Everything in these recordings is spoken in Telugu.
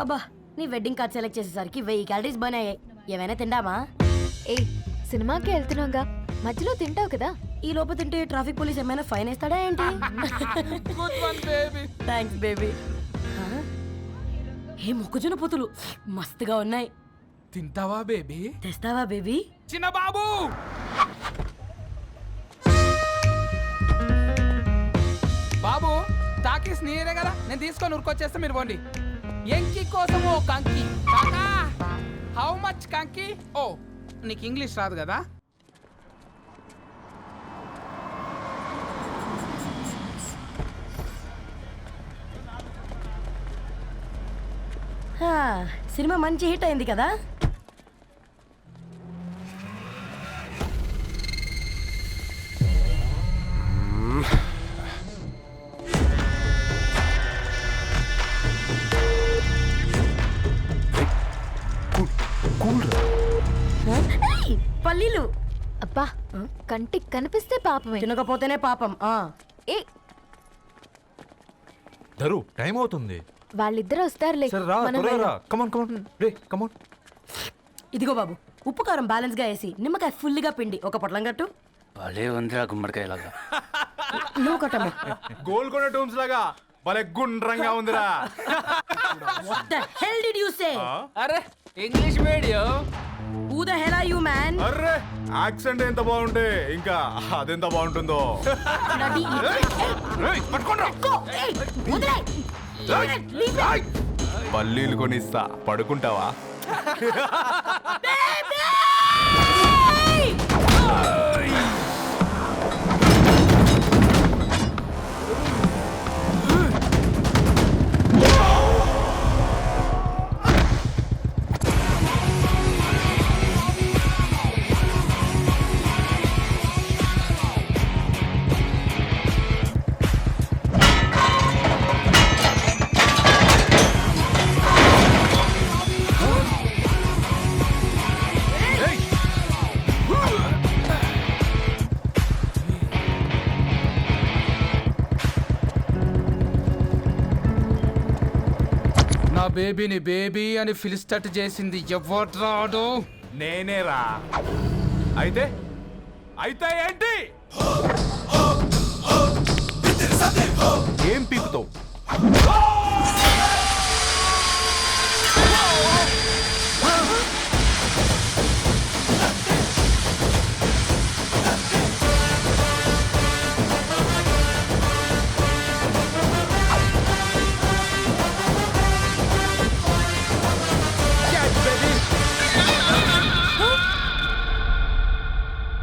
అబ్బా నీ వెడ్డింగ్ కార్డ్ సెలెక్ట్ చేసేసరికి 1000 క్యాలరీస్ బర్న్ అయ్యాయి. ఏమైనా తిందామా? ఏ సినిమాకి వెళ్తున్నాగా, మధ్యలో తింటావు కదా. ఈ లోపు తింటే ట్రాఫిక్ పోలీస్ ఏమైనా ఫైన్ వేస్తాడా ఏంటి? Thanks baby. ఏ మొక్కజొన్న పొతులు మస్తుగా ఉన్నాయి. తింటావా బేబీ? తెస్తావా బేబీ? చిన్న బాబు బాబు టాకీస్ నీరే కదా, నేను తీసుకొని ఉరికొచ్చేస్తా, మీరు పోండి. ఎంకి కోసం ఓ కంకి. కాకా హౌ మచ్ కంకి? ఓ నీకు ఇంగ్లీష్ రాదు కదా. సినిమా మంచి హిట్ అయింది కదా. పల్లీలు అబ్బా కంటికి కనిపిస్తే పాపమే, తినకపోతేనే పాపం. ఏ ధరు టైం అవుతుంది. వాళ్ళిద్దరు వస్తారులే. మనం వెళ్దాం. ఇదిగో బాబు, ఉప్పు కారం బ్యాలెన్స్ గా వేసి నిమ్మకాయ ఫుల్ గా పిండి ఒక పొట్లం కట్టు. భలే ఉందిరా గుమ్మడికాయలాగా. నువ్వు కట్టమ్మా. గోల్కొండ టూమ్స్ లాగా భలే గుండ్రంగా ఉందిరా. What the hell did you say? అరే English medium. Who the hell are you, man? Array accent ఎంత బాగుంటే ఇంకా అదెంత బాగుంటుందో. Bloody ఏయ్, పట్టుకోండ్రా. Go! Hey! వదిలేయ్! Leave it! పల్లీలు కొనిస్తా, పడుకుంటావా? నా బేబీని బేబీ అని ఫిలిస్టట్ చేసింది ఎవడ్రాడు? నేనేరా. అయితే అయితే ఏంటి? ఏం పీకుతావు?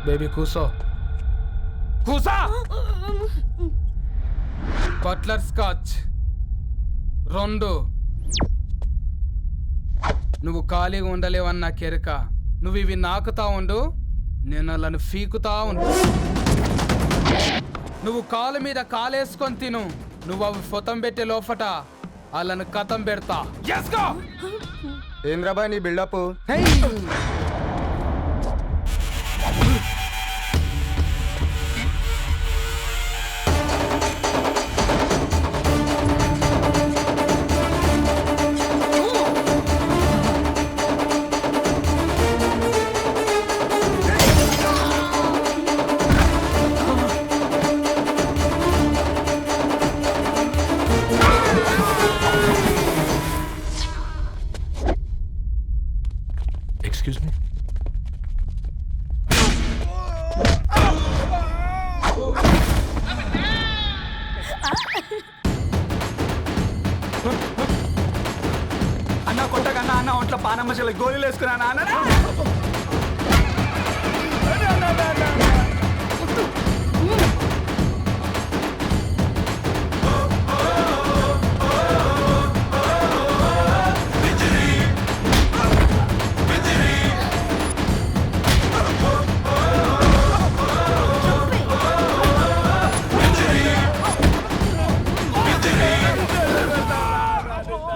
బేబీ కూసో, కూసా. Buttler scotch 2. నువ్వు ఖాళీగా ఉండలేవని నా కెరక. నువ్వు ఇవి నాకుతా ఉండు, నేను వాళ్ళని ఫీకుతా ఉండు. నువ్వు కాలు మీద కాలేసుకొని తిను. నువ్వు అవి ఫొతం పెట్టే లోపట వాళ్ళని కథం పెడతా. ఏంద్రా బాయ్ నీ బిల్డప్? Excuse me. అన్న కొట్టకన్నా అన్న ఒంట్లో పానమ్మశల గోళీలు వేసుకున్నా అన్న.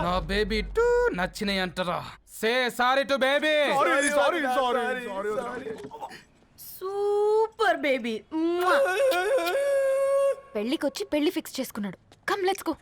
నా బేబీ టూ నచ్చినాయి అంటారా? Say sorry to baby. Super baby. పెళ్ళికొచ్చి పెళ్లి ఫిక్స్ చేసుకున్నాడు. Come let's go.